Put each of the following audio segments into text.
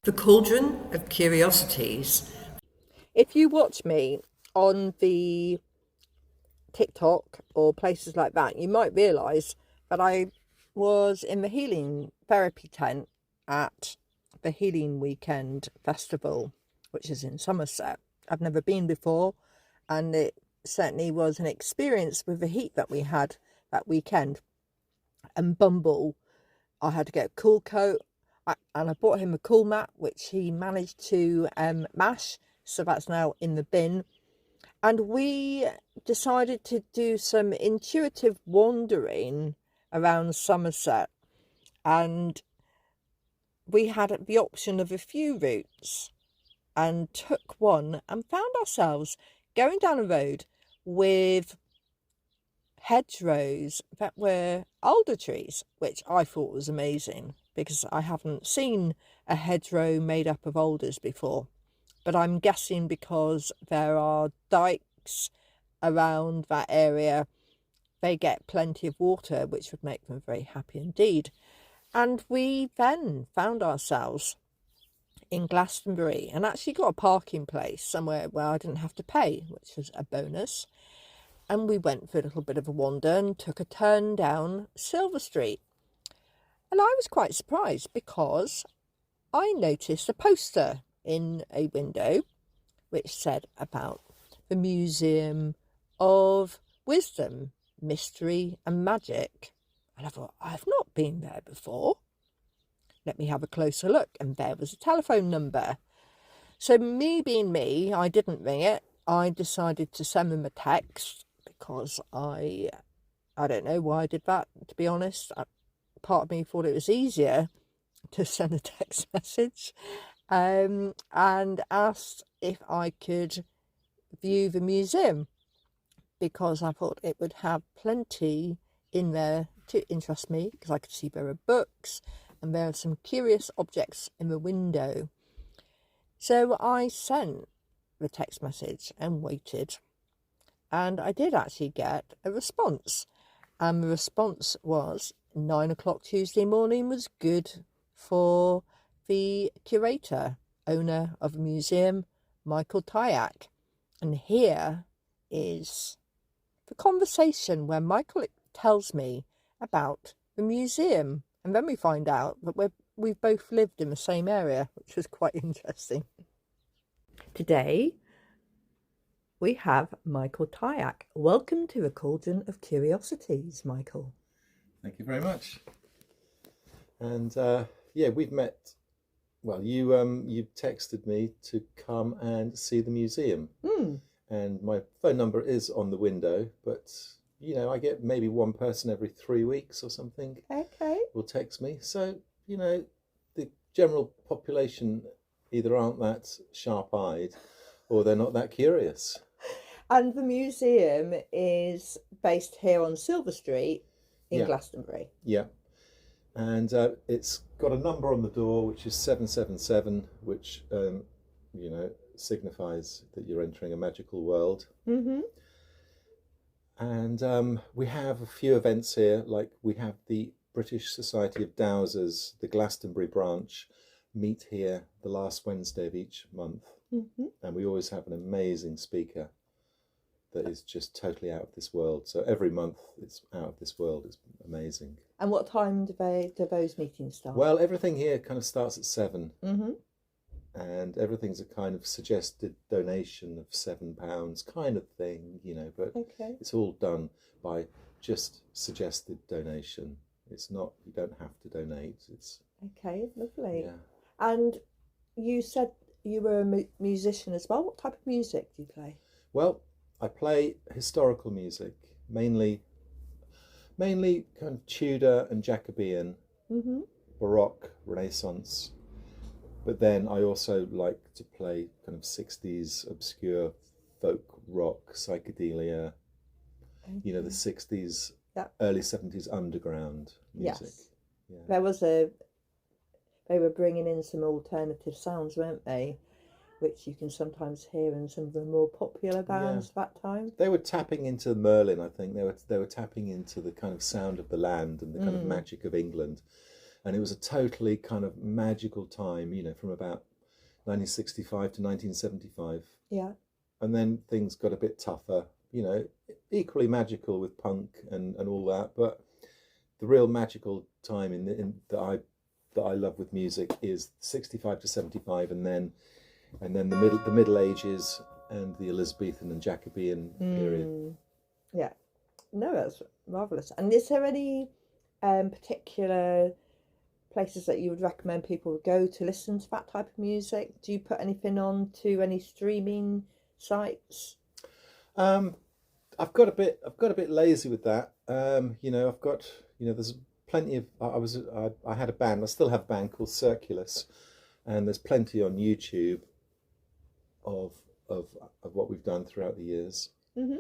The Cauldron of Curiosities. If you watch me on the TikTok or places like that, you might realise that I was in the healing therapy tent at the Healing Weekend Festival, which is in Somerset. I've never been before, and it certainly was an experience with the heat that we had that weekend. And Bumble, I had to get a cool coat, and I bought him a cool mat, which he managed to mash, so that's now in the bin. And we decided to do some intuitive wandering around Somerset, and we had the option of a few routes and took one and found ourselves going down a road with hedgerows that were alder trees, which I thought was amazing because I haven't seen a hedgerow made up of alders before. But I'm guessing because there are dikes around that area, they get plenty of water, which would make them very happy indeed. And we then found ourselves in Glastonbury and actually got a parking place somewhere where I didn't have to pay, which was a bonus. And we went for a little bit of a wander and took a turn down Silver Street. And I was quite surprised because I noticed a poster in a window which said about the Museum of Wisdom, Mystery and Magic. And I thought, I've not been there before. Let me have a closer look. And there was a telephone number. So me being me, I didn't ring it. I decided to send them a text because I don't know why I did that, to be honest. Part of me thought it was easier to send a text message, and asked if I could view the museum because I thought it would have plenty in there to interest me, because I could see there are books and there are some curious objects in the window. So I sent the text message and waited, and I did actually get a response, and the response was 9 o'clock Tuesday morning was good for the curator, owner of the museum, Michael Tyack. And here is the conversation where Michael tells me about the museum, and then we find out that we've both lived in the same area, which was quite interesting. Today we have Michael Tyack. Welcome to the Cauldron of Curiosities, Michael. Thank you very much. And yeah, we've met. Well, you texted me to come and see the museum, and my phone number is on the window. But I get maybe one person every 3 weeks or something. Okay. Will text me. So the general population either aren't that sharp-eyed, or they're not that curious. And the museum is based here on Silver Street in Glastonbury. Yeah. And it's got a number on the door, which is 777, which, signifies that you're entering a magical world. Mm-hmm. And we have a few events here, like we have the British Society of Dowsers, the Glastonbury branch, meet here the last Wednesday of each month. Mm-hmm. And we always have an amazing speaker that is just totally out of this world. So every month it's out of this world. It's amazing. And what time do those meetings start? Well, everything here kind of starts at 7. Mm-hmm. And everything's a kind of suggested donation of £7 kind of thing, but Okay. It's all done by just suggested donation. It's not, you don't have to donate. It's Okay, lovely. Yeah. And you said you were a musician as well. What type of music do you play? Well, I play historical music, mainly kind of Tudor and Jacobean, Mm-hmm. Baroque, Renaissance. But then I also like to play kind of 60s obscure folk rock, psychedelia, Okay. the 60s, Yeah. early 70s underground music. Yes. Yeah. They were bringing in some alternative sounds, weren't they? Which you can sometimes hear in some of the more popular bands that time. They were tapping into Merlin, I think. They were tapping into the kind of sound of the land and the kind of magic of England. And it was a totally kind of magical time, you know, from about 1965 to 1975. Yeah. And then things got a bit tougher, you know, equally magical with punk and all that. But the real magical time that I love with music is 65 to 75, and then the Middle Ages and the Elizabethan and Jacobean period. Yeah. No, that's marvellous. And is there any particular places that you would recommend people go to listen to that type of music? Do you put anything on to any streaming sites? I've got a bit lazy with that. You know, I've got, you know, there's plenty of. I had a band. I still have a band called Circulus, and there's plenty on YouTube of what we've done throughout the years. Mm-hmm.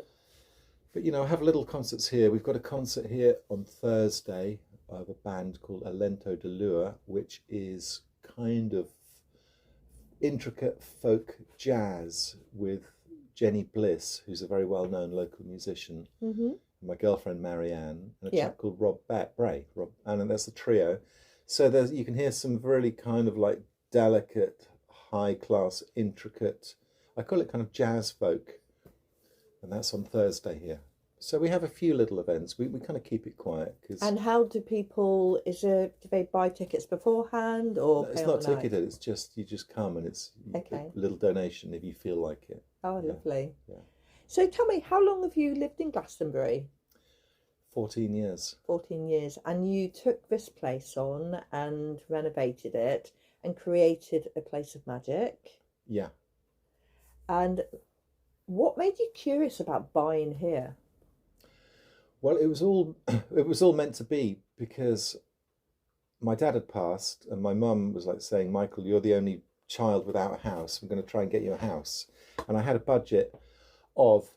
But you know, I have little concerts here. We've got a concert here on Thursday of a band called Alento de Lua, which is kind of intricate folk jazz with Jenny Bliss, who's a very well-known local musician, my girlfriend Marianne, and a chap called Rob Bray, and that's the trio. So you can hear some really kind of like delicate, high-class, intricate, I call it kind of jazz folk, and that's on Thursday here. So we have a few little events. We kind of keep it quiet. And how do people, do they buy tickets beforehand or it's pay not on the ticketed, it's just, you just come and it's Okay. a little donation if you feel like it. Oh, Yeah. lovely. Yeah. So tell me, how long have you lived in Glastonbury? 14 years. 14 years. And you took this place on and renovated it and created a place of magic. Yeah. And what made you curious about buying here? Well, it was all meant to be, because my dad had passed and my mum was like saying, Michael, you're the only child without a house. I'm going to try and get you a house. And I had a budget of,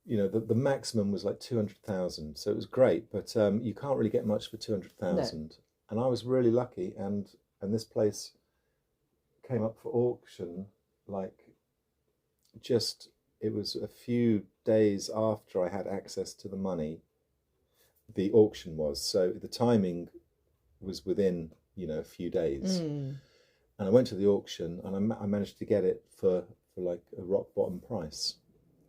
you know, the maximum was like 200,000. So it was great, but you can't really get much for 200,000. No. And I was really lucky, and this place came up for auction it was a few days after I had access to the money. The auction was, so the timing was within, you know, a few days. And I went to the auction and I managed to get it for like a rock bottom price.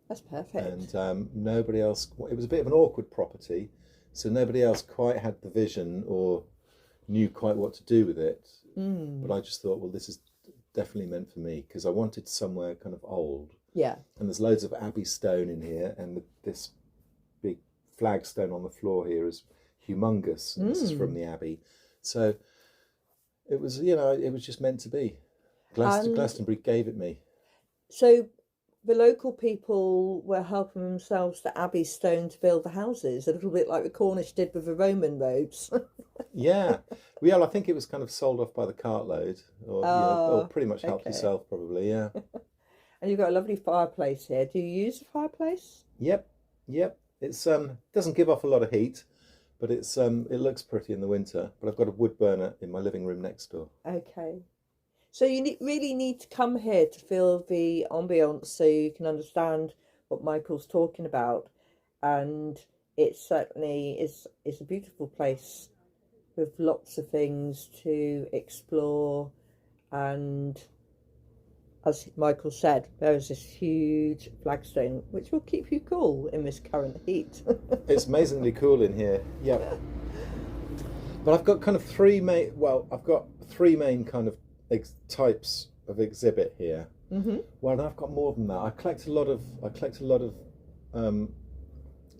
That's perfect. And nobody else, it was a bit of an awkward property, so nobody else quite had the vision or knew quite what to do with it. But I just thought, well, this is definitely meant for me, because I wanted somewhere kind of old. Yeah. And there's loads of Abbey stone in here, and this big flagstone on the floor here is humongous, and this is from the Abbey. So it was, you know, it was just meant to be. Glastonbury gave it me. So the local people were helping themselves to Abbey stone to build the houses, a little bit like the Cornish did with the Roman roads. Yeah. Well, I think it was kind of sold off by the cartload, or, you know, or pretty much help yourself, probably, yeah. And you've got a lovely fireplace here. Do you use the fireplace? Yep. It's doesn't give off a lot of heat, but it looks pretty in the winter. But I've got a wood burner in my living room next door. Okay. So you really need to come here to feel the ambience, so you can understand what Michael's talking about. And it certainly is a beautiful place with lots of things to explore. And as Michael said, there is this huge flagstone which will keep you cool in this current heat. It's amazingly cool in here. Yeah. But I've got kind of three main kind of types of exhibit here. Well, I've got more than that. I collect a lot of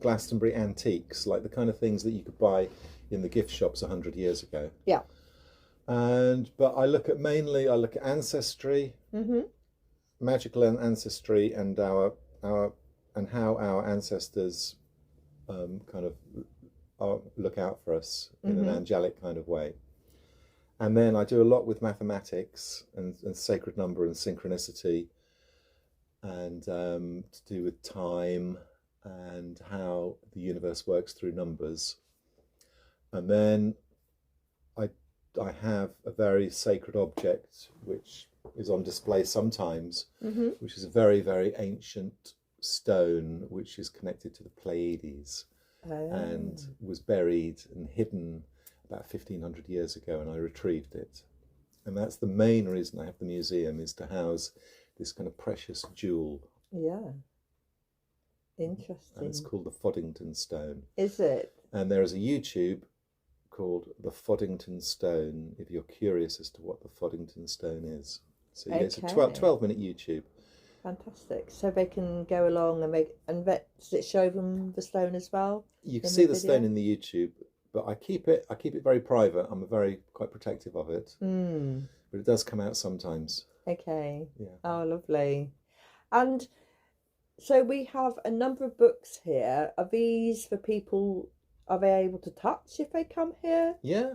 Glastonbury antiques, like the kind of things that you could buy in the gift shops 100 years ago. Yeah. But I look at ancestry, magical ancestry, and how our ancestors kind of look out for us in an angelic kind of way. And then I do a lot with mathematics and sacred number and synchronicity, and to do with time and how the universe works through numbers. And then I have a very sacred object which is on display sometimes, which is a very, very ancient stone which is connected to the Pleiades and was buried and hidden about 1500 years ago, and I retrieved it. And that's the main reason I have the museum, is to house this kind of precious jewel. Yeah. Interesting. And it's called the Foddington Stone. Is it? And there is a YouTube called the Foddington Stone, if you're curious as to what the Foddington Stone is. So yeah, it's a 12-minute YouTube. Fantastic. So they can go along and does it show them the stone as well? You can see the stone in the YouTube, but I keep it very private. I'm quite protective of it. But it does come out sometimes. Okay. Yeah. Oh, lovely. And so we have a number of books here. Are these for people, are they able to touch if they come here? Yeah.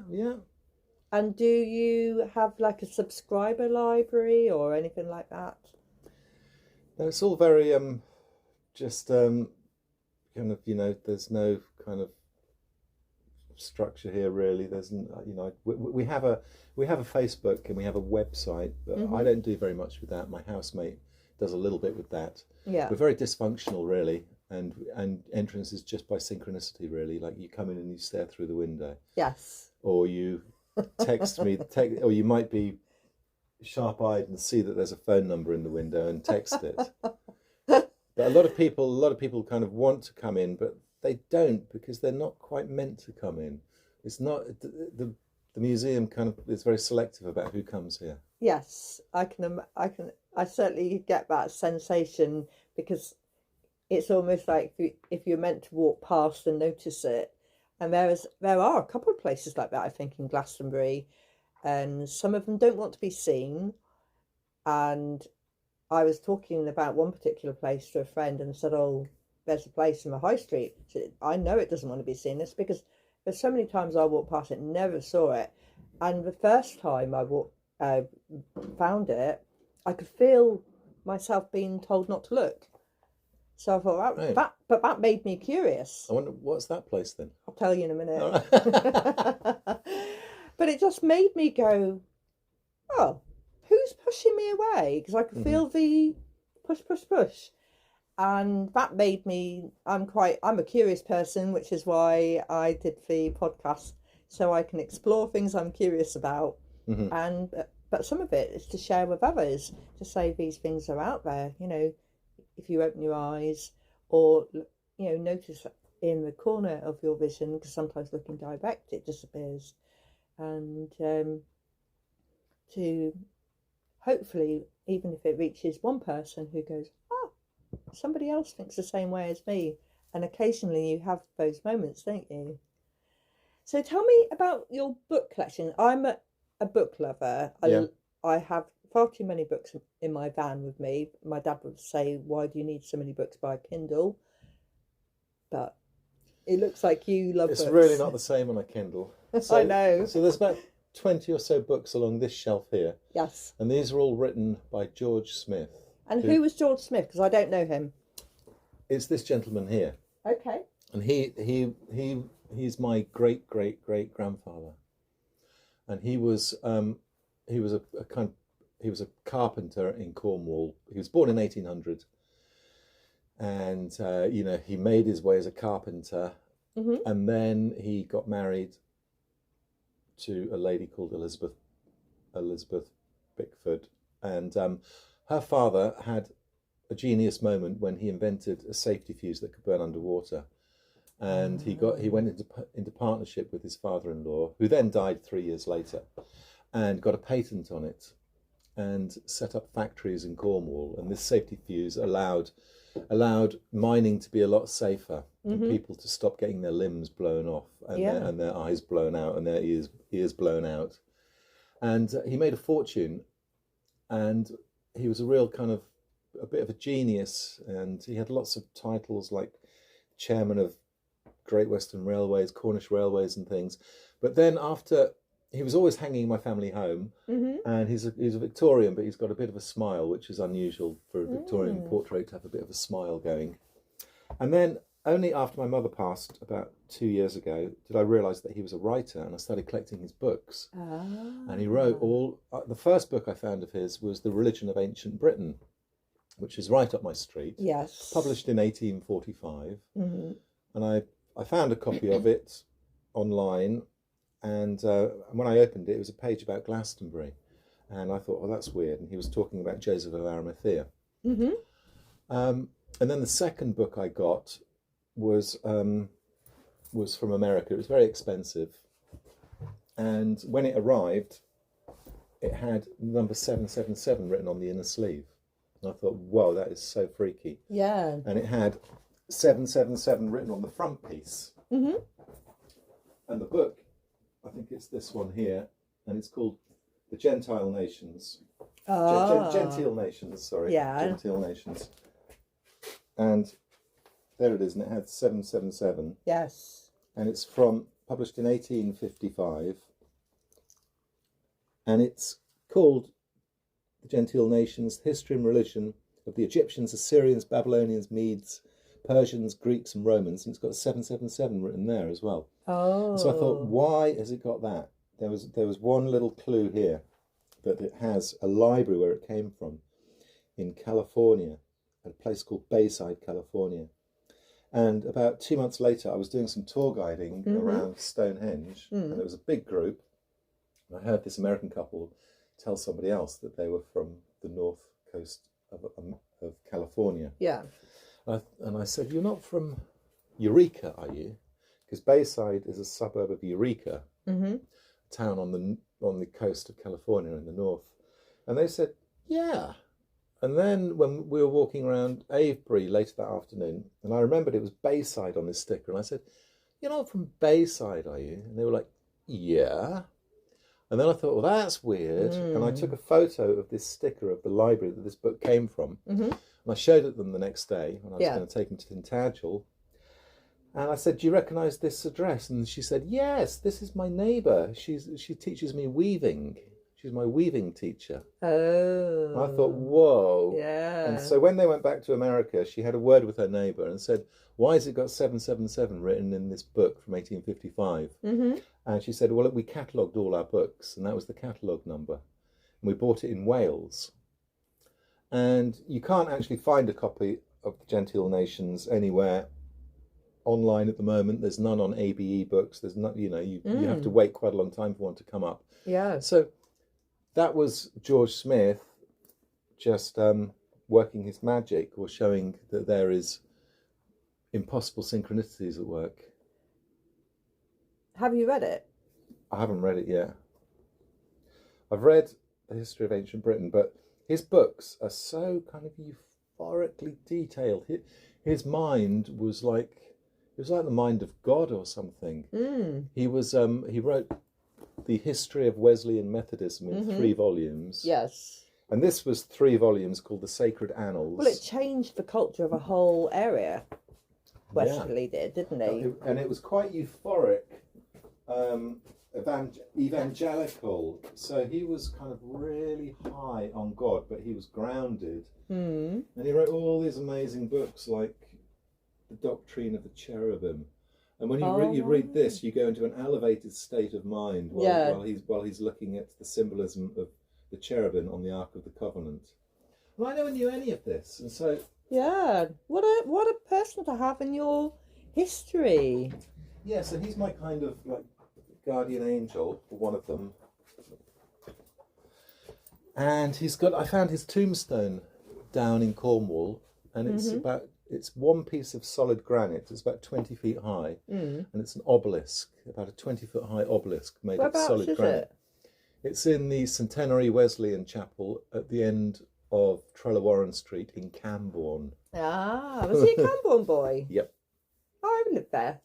And do you have like a subscriber library or anything like that? No, it's all very just kind of, there's no kind of structure here really. There's we have a Facebook and we have a website, but I don't do very much with that. My housemate does a little bit with that. Yeah. We're very dysfunctional really, and entrance is just by synchronicity really. Like you come in and you stare through the window. Yes. Or you text me, or you might be sharp-eyed and see that there's a phone number in the window and text it. But a lot of people kind of want to come in, but they don't, because they're not quite meant to come in. It's not the museum kind of is very selective about who comes here. Yes, I certainly get that sensation, because it's almost like if you're meant to walk past and notice it. And there are a couple of places like that, I think, in Glastonbury, and some of them don't want to be seen. And I was talking about one particular place to a friend and said, "Oh, there's a place in the high street. I know it doesn't want to be seen." It's because there's so many times I walked past it and never saw it. And the first time I found it, I could feel myself being told not to look. So I thought, that made me curious. I wonder, what's that place then? I'll tell you in a minute. But it just made me go, oh, who's pushing me away? Because I could feel the push. And that made me, I'm a curious person, which is why I did the podcast, so I can explore things I'm curious about. And but some of it is to share with others, to say these things are out there, if you open your eyes, or notice in the corner of your vision, because sometimes looking direct it disappears, and to hopefully, even if it reaches one person who goes, oh, somebody else thinks the same way as me. And occasionally you have those moments, don't you? So tell me about your book collection. I'm a book lover. I have far too many books in my van with me. My dad would say, "Why do you need so many books by Kindle?" But it looks like you love books. It's really not the same on a Kindle. I know. So there's about 20 or so books along this shelf here. Yes. And these are all written by George Smith. And who was George Smith? Because I don't know him. It's this gentleman here. Okay. And he's my great grandfather. And he was a carpenter in Cornwall. He was born in 1800, and he made his way as a carpenter, and then he got married to a lady called Elizabeth Bickford, and her father had a genius moment when he invented a safety fuse that could burn underwater, and he went into partnership with his father-in-law, who then died 3 years later, and got a patent on it, and set up factories in Cornwall. And this safety fuse allowed mining to be a lot safer, and people to stop getting their limbs blown off, and their eyes blown out, and their ears blown out. And he made a fortune, and he was a real kind of a bit of a genius, and he had lots of titles like chairman of Great Western Railways, Cornish Railways and things. But then after, he was always hanging in my family home, and he's a Victorian, but he's got a bit of a smile, which is unusual for a Victorian portrait to have a bit of a smile going. And then only after my mother passed about 2 years ago did I realise that he was a writer, and I started collecting his books. And he wrote the first book I found of his was The Religion of Ancient Britain, which is right up my street. Yes. Published in 1845. And I found a copy of it online, And when I opened it, it was a page about Glastonbury. And I thought, oh, that's weird. And he was talking about Joseph of Arimathea. Mm-hmm. And then the second book I got was from America. It was very expensive. And when it arrived, it had number 777 written on the inner sleeve. And I thought, whoa, that is so freaky. Yeah. And it had 777 written on the front piece. Mm-hmm. And the book, I think it's this one here, and it's called The Gentile Nations. Gentile Nations, sorry. Yeah. Gentile Nations. And there it is, and it had 777. Yes. And it's published in 1855. And it's called The Gentile Nations, History and Religion of the Egyptians, Assyrians, Babylonians, Medes, Persians, Greeks and Romans. And it's got 777 written there as well. Oh. So I thought, why has it got that? There was one little clue here, that it has a library where it came from in California, at a place called Bayside, California. And about 2 months later, I was doing some tour guiding around Stonehenge, and there was a big group. And I heard this American couple tell somebody else that they were from the north coast of California. Yeah. And I said, you're not from Eureka, are you? Because Bayside is a suburb of Eureka, a town on the coast of California in the north. And they said, yeah. And then when we were walking around Avebury later that afternoon, and I remembered it was Bayside on this sticker, and I said, you're not from Bayside, are you? And they were like, yeah. And then I thought, well, that's weird. And I took a photo of this sticker of the library that this book came from. And I showed it them the next day when I was going to take them to Tintagel. And I said, do you recognise this address? And she said, yes, this is my neighbour. She teaches me weaving. She's my weaving teacher. Oh. And I thought, whoa. Yeah. And so when they went back to America, she had a word with her neighbour and said, why has it got 777 written in this book from 1855? And she said, well, we catalogued all our books, and that was the catalogue number. And we bought it in Wales. And you can't actually find a copy of The Gentile Nations anywhere online at the moment. There's none on ABE books. There's not, you have to wait quite a long time for one to come up. Yeah. So that was George Smith just working his magic, or showing that there is impossible synchronicities at work. Have you read it? I haven't read it yet. I've read The History of Ancient Britain, but his books are so kind of euphorically detailed. His mind was like, it was like the mind of God or something. He wrote The History of Wesleyan Methodism in 3 volumes. Yes. And this was 3 volumes called The Sacred Annals. Well, it changed the culture of a whole area. Westerly did, didn't he? And it was quite euphoric, evangelical. So he was kind of really high on God, but he was grounded. And he wrote all these amazing books like The Doctrine of the Cherubim. And when you read this, you go into an elevated state of mind while he's looking at the symbolism of the cherubim on the Ark of the Covenant. And I never knew any of this, and so yeah, what a person to have in your history. Yeah, so he's my kind of like guardian angel, or one of them. And I found his tombstone down in Cornwall, and it's one piece of solid granite. It's about 20 feet high, and it's an obelisk, about a 20-foot high obelisk made of solid granite. It's in the Centenary Wesleyan Chapel at the end of Trelawarren Street in Camborne. Ah, was he a Camborne boy? Yep. Oh, I lived there.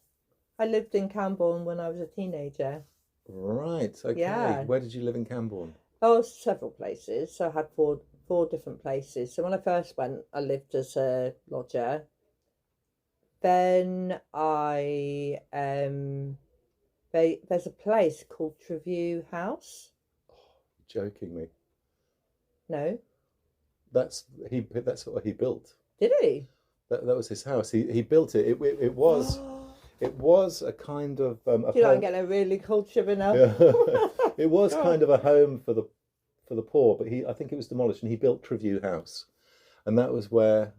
I lived in Camborne when I was a teenager. Right, okay. Yeah. Where did you live in Camborne? Oh, several places. So I had four different places. So when I first went, I lived as a lodger. Then I there's a place called Treview House. Joking me. No. That's what he built. Did he? That was his house. He built it. It was it was a kind of I'm getting really cultured now. It was kind of a home for the poor, but I think it was demolished, and he built Treview House, and that was where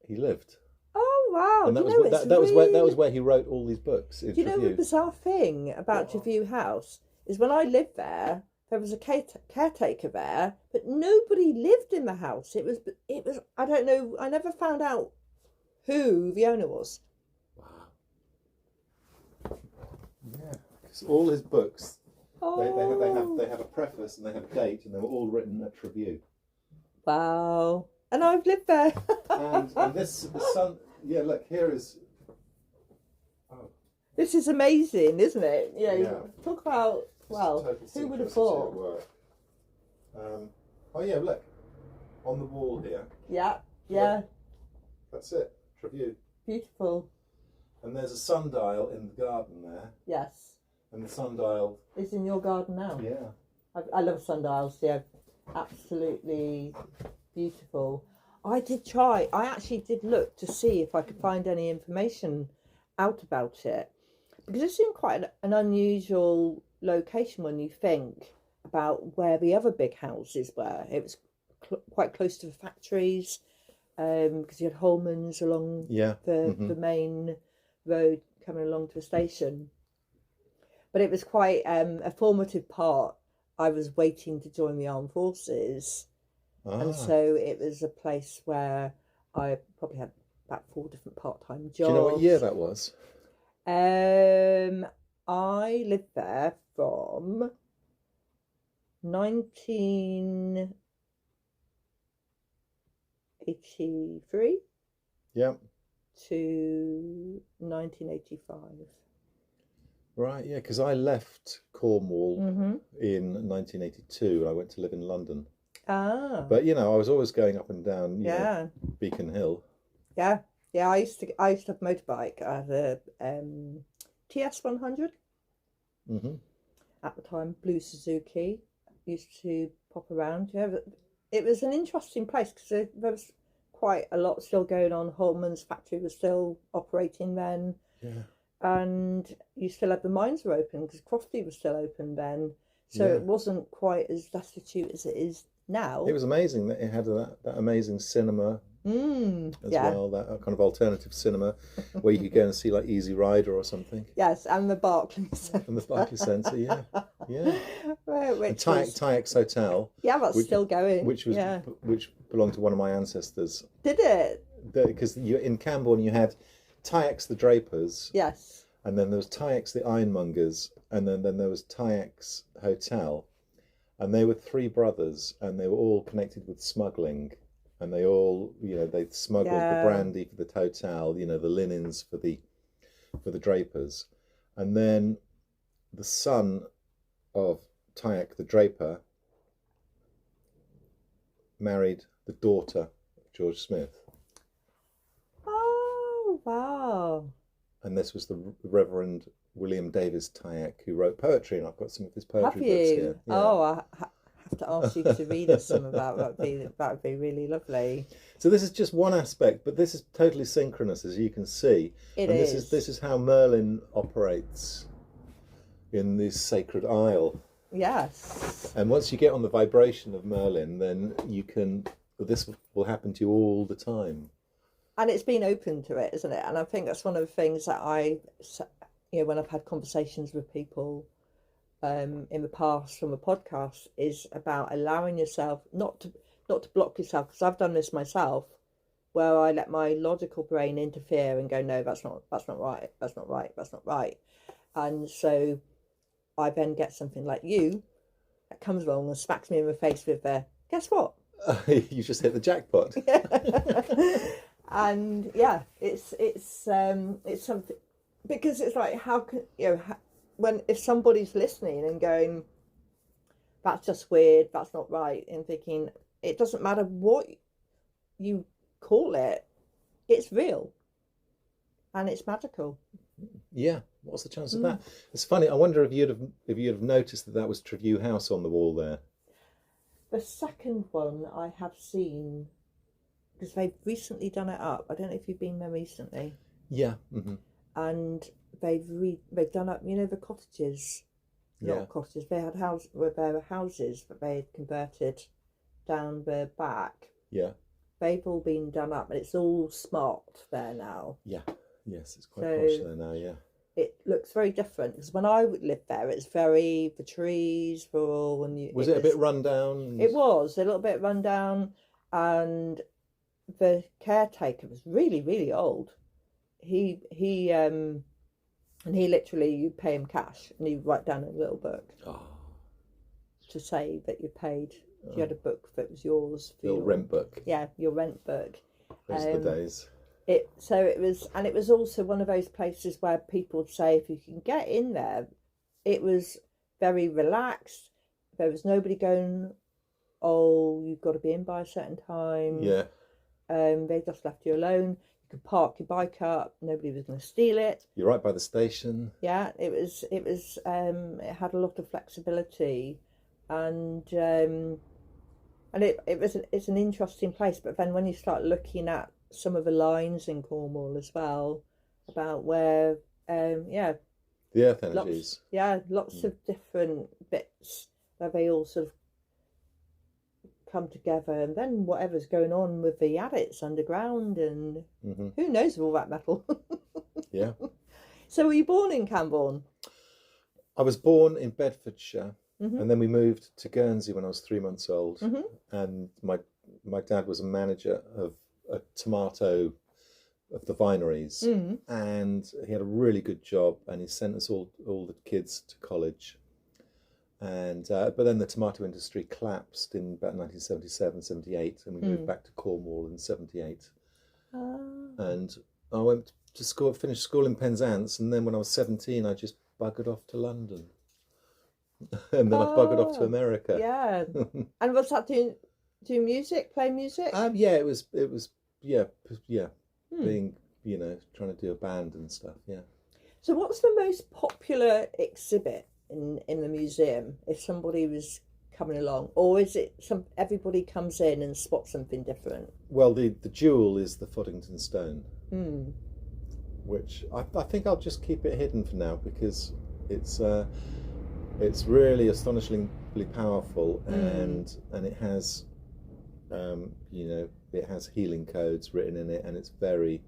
he lived. Oh wow! And Do that you was know, it's that was really... where he wrote all these books. In Do you know the Trevieux. bizarre thing about Trevieux House is when I lived there, there was a caretaker there, but nobody lived in the house. It was I don't know. I never found out who the owner was. Wow. Yeah, because all his books, they have a preface and they have a date, and they were all written at Trevieux. Wow! And I've lived there. and the sun. Yeah, look, here is. Oh. This is amazing, isn't it? Yeah. Talk about, well, who would have thought? Oh yeah, look, on the wall here. Yeah. That's it, Trevieux. Beautiful. And there's a sundial in the garden there. Yes. And the sundial. It's in your garden now. Yeah. I love sundials. Yeah, absolutely beautiful. I actually did look to see if I could find any information out about it, because it's in quite an unusual location when you think about where the other big houses were. It was quite close to the factories, because you had Holman's along the main road coming along to the station. But it was quite a formative part. I was waiting to join the armed forces. And so it was a place where I probably had about 4 different part-time jobs. Do you know what year that was? I lived there from 1983 to 1985. Right, yeah, because I left Cornwall in 1982 and I went to live in London. But I was always going up and down Beacon Hill. I used to have a motorbike. I had a TS 100 at the time, blue Suzuki. Used to pop around. It was an interesting place because there was quite a lot still going on. Holman's factory was still operating then, and you still had the mines were open because Crofty was still open then. So it wasn't quite as destitute as it is now. It was amazing that it had that amazing cinema as well, that kind of alternative cinema where you could go and see like Easy Rider or something. Yes, and the Barclays Centre. And the Barclays Centre, yeah. Which Tyx Hotel. Yeah, that's still going. Which belonged to one of my ancestors. Did it? Because in Camborne you had Tyx the drapers. Yes. And then there was Tyx the ironmongers, and then there was Tyx Hotel. And they were 3 brothers, and they were all connected with smuggling. And they all, they smuggled the brandy for the hotel, the linens for the drapers. And then the son of Tyek the draper married the daughter of George Smith. Oh, wow. And this was the Reverend William Davis Tyek, who wrote poetry, and I've got some of his poetry books here. Yeah. Oh, I have to ask you to read us some of that. That would be really lovely. So this is just one aspect, but this is totally synchronous, as you can see. This is how Merlin operates in this sacred isle. Yes. And once you get on the vibration of Merlin, then this will happen to you all the time. And it's been open to it, isn't it? And I think that's one of the things that when I've had conversations with people in the past from a podcast, is about allowing yourself not to block yourself, because I've done this myself, where I let my logical brain interfere and go, no, that's not right, that's not right. And so I then get something like you that comes along and smacks me in the face with guess what? You just hit the jackpot. And it's something, because it's like, how can if somebody's listening and going, that's just weird, that's not right, and thinking, it doesn't matter what you call it, it's real and it's magical. Yeah, what's the chance of that? It's funny. I wonder if you'd have noticed that was Trevieux House on the wall there. The second one I have seen, because they've recently done it up. I don't know if you've been there recently. Yeah. And they've done up, the cottages. Not cottages. They had houses that they had converted down the back. Yeah. they've all been done up, and it's all smart there now. Yeah. Yes, it's quite So- posh there now. Yeah. It looks very different, because when I lived there, it's very, the trees were all, and Was it a bit run down? It was a little bit run down, and the caretaker was really, really old. And he literally, you pay him cash, and he write down a little book Oh, to say that you paid. You had a book that was yours for your rent book. Yeah, your rent book. Those are the days. It was also one of those places where people would say, if you can get in there, it was very relaxed. There was nobody going, oh, you've got to be in by a certain time. Yeah. They just left you alone. You could park your bike up. Nobody was going to steal it. You're right by the station. Yeah, it had a lot of flexibility, and it's an interesting place. But then when you start looking at some of the lines in Cornwall as well, about where The earth energies. lots of different bits where they all sort of come together, and then whatever's going on with the adits underground, and who knows with all that metal. Yeah. So were you born in Camborne? I was born in Bedfordshire, and then we moved to Guernsey when I was 3 months old. And my dad was a manager of a tomato of the vineries, and he had a really good job, and he sent us all the kids to college. And but then the tomato industry collapsed in about 1977, 78, and we moved back to Cornwall in 78. And I went to school, finished school in Penzance, and then when I was 17, I just buggered off to London. And then I buggered off to America. Yeah. And what's that doing? Do music? Play music? Yeah, it was being, trying to do a band and stuff. Yeah. So what's the most popular exhibit in the museum if somebody was coming along, or is it everybody comes in and spots something different? Well, the jewel is the Foddington Stone, which I think I'll just keep it hidden for now, because it's really astonishingly powerful, and it has it has healing codes written in it, and it's very,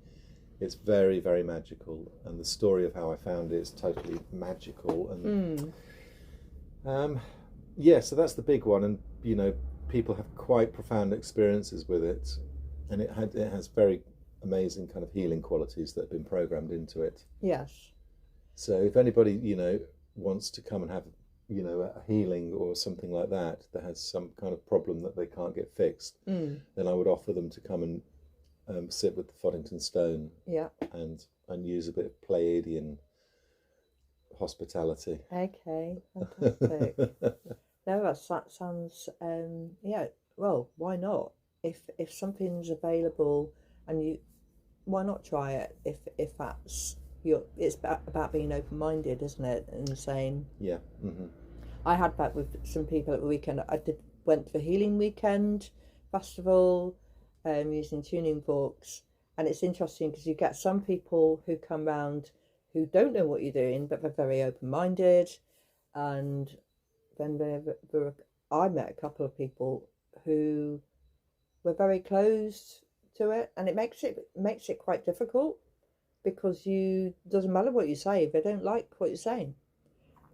very magical. And the story of how I found it is totally magical. And so that's the big one. And people have quite profound experiences with it, and it has very amazing kind of healing qualities that have been programmed into it. Yes. So if anybody wants to come and have a healing or something like that has some kind of problem that they can't get fixed, then I would offer them to come and sit with the Foddington Stone, and use a bit of Pleiadian hospitality. Okay, fantastic. No, that sounds well, why not? If something's available, and why not try it? If that's it's about being open-minded, isn't it? And saying, yeah. I had that with some people at the weekend. Went to a healing weekend festival, using tuning forks, and it's interesting because you get some people who come round who don't know what you're doing, but they're very open-minded, and then I met a couple of people who were very closed to it, and it makes it quite difficult, because doesn't matter what you say, they don't like what you're saying.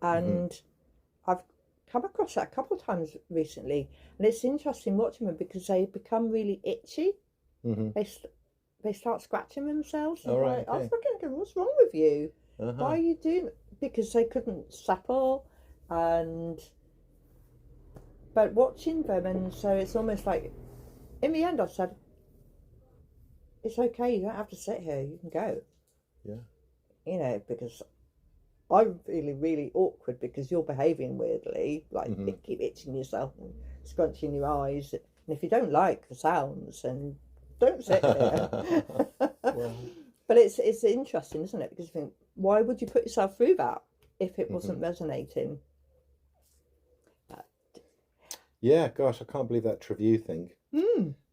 And I've come across that a couple of times recently, and it's interesting watching them, because they become really itchy. They start scratching themselves. All right, I was okay. looking, what's wrong with you? Why are you doing it? Because they couldn't settle, but watching them, and so it's almost like, in the end I said, it's okay, you don't have to sit here, you can go. Yeah. Because I'm feeling really awkward because you're behaving weirdly, like you keep itching yourself and scrunching your eyes. And if you don't like the sounds, then don't sit there. Well. But it's interesting, isn't it? Because you think, why would you put yourself through that if it wasn't resonating? Yeah, gosh, I can't believe that Trevu thing.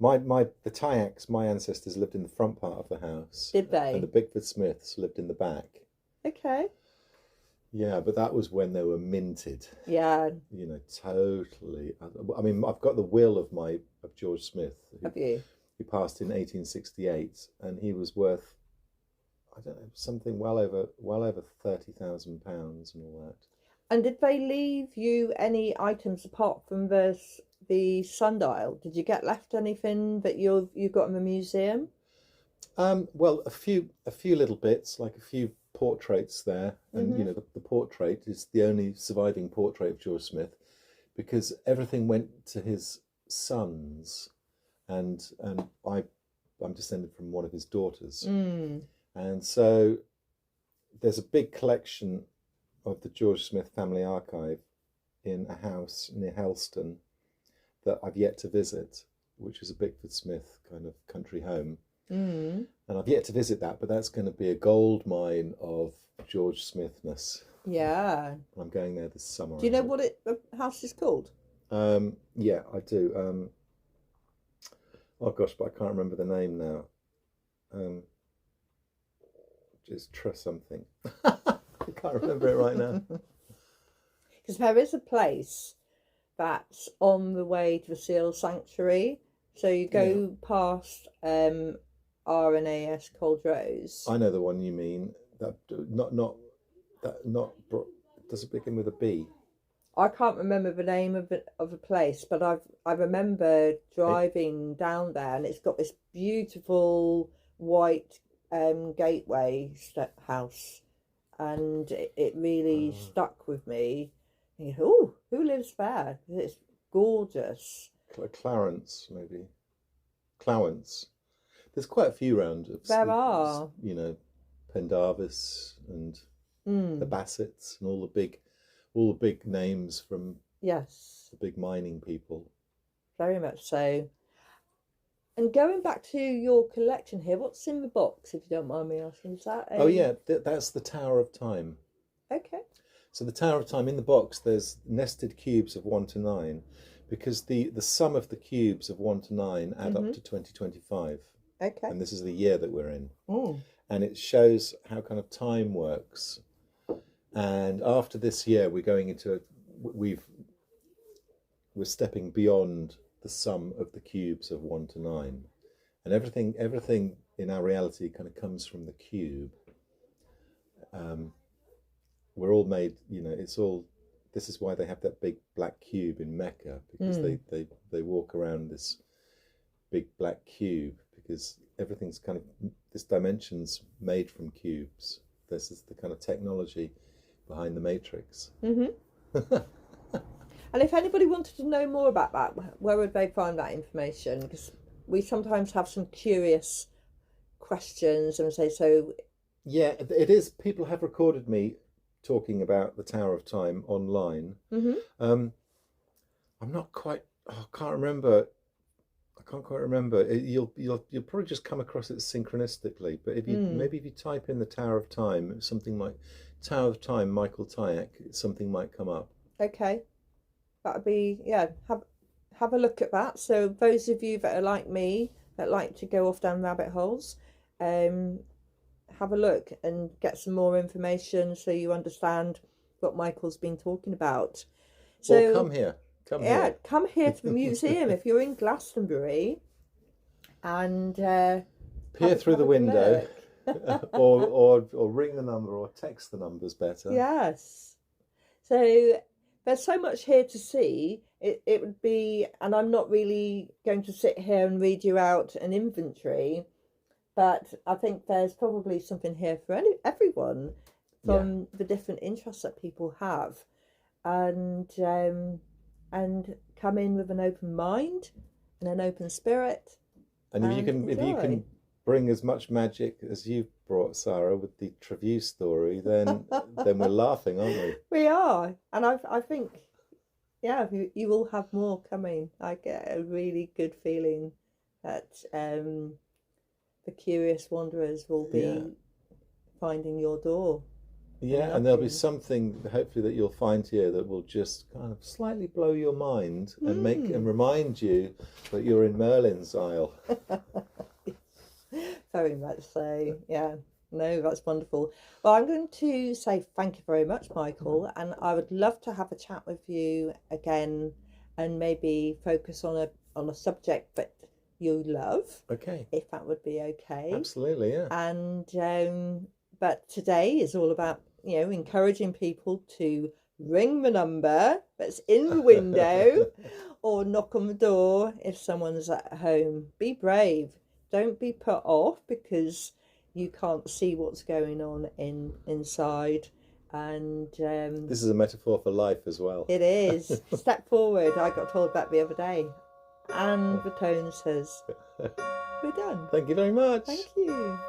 The Tyacks, my ancestors lived in the front part of the house. Did they? And the Bickford Smiths lived in the back. Okay. Yeah, but that was when they were minted. Yeah. Totally. I mean, I've got the will of George Smith. Have you? He passed in 1868, and he was worth, I don't know, something well over £30,000 and all that. And did they leave you any items apart from the sundial? Did you get left anything that you've got in the museum? Well, a few little bits, like a few portraits there, and you know, the portrait is the only surviving portrait of George Smith, because everything went to his sons, and I'm descended from one of his daughters, and so there's a big collection of the George Smith family archive in a house near Helston that I've yet to visit, which is a Bickford Smith kind of country home. And I've yet to visit that, but that's going to be a gold mine of George Smithness. Yeah. I'm going there this summer. Do you know what the house is called? Yeah, I do. Oh gosh, but I can't remember the name now. Just trust something. I can't remember it right now. Because there is a place that's on the way to the Seal Sanctuary. So you go past RNAS Coldrose. I know the one you mean. That does it begin with a B? I can't remember the name of a place, but I remember driving down there, and it's got this beautiful white gateway house, and it really stuck with me. You go, oh, who lives there? It's gorgeous. Clarence, maybe. Clarence. There's quite a few around. There are. You know, Pendarvis and the Bassets and all the big names from the big mining people. Very much so. And going back to your collection here, what's in the box, if you don't mind me asking? Is that Oh yeah, that's the Tower of Time. Okay. So the Tower of Time, in the box, there's nested cubes of 1 to 9, because the sum of the cubes of 1 to 9 add up to 2025. Okay. And this is the year that we're in. And it shows how kind of time works. And after this year, we're going into we're stepping beyond the sum of the cubes of 1 to 9, and everything in our reality kind of comes from the cube. We're all made, you know, this is why they have that big black cube in Mecca, because they walk around this big black cube, because everything's kind of, this dimension's made from cubes. This is the kind of technology behind the Matrix. And if anybody wanted to know more about that, where would they find that information? Because we sometimes have some curious questions and say, so... Yeah, it is. People have recorded me talking about the Tower of Time online. I'm not quite... I can't remember. I can't quite remember. You'll probably just come across it synchronistically. But if you maybe if you type in the Tower of Time, something like Tower of Time, Michael Tyack, something might come up. Okay. That would be, have a look at that. So those of you that are like me, that like to go off down rabbit holes, have a look and get some more information so you understand what Michael's been talking about. So Well, come here. Come here to the museum if you're in Glastonbury, and peer through the window, or ring the number, or text the numbers better. Yes. So there's so much here to see. It would be, and I'm not really going to sit here and read you out an inventory, but I think there's probably something here for everyone from the different interests that people have, and come in with an open mind and an open spirit. And if you can bring as much magic as you've brought, Sarah, with the Trevieux story, then we're laughing, aren't we? We are, and I think, you will have more coming. I get a really good feeling that the curious wanderers will be finding your door. Yeah, and there'll be something, hopefully, that you'll find here that will just kind of slightly blow your mind and make and remind you that you're in Merlin's Isle. Very much so. Yeah. No, that's wonderful. Well, I'm going to say thank you very much, Michael, and I would love to have a chat with you again, and maybe focus on a subject that you love, Okay. if that would be okay. Absolutely, yeah. And but today is all about, encouraging people to ring the number that's in the window or knock on the door if someone's at home. Be brave. Don't be put off because you can't see what's going on inside. And this is a metaphor for life as well. it is. Step forward. I got told that the other day. And the tone says, we're done. Thank you very much. Thank you.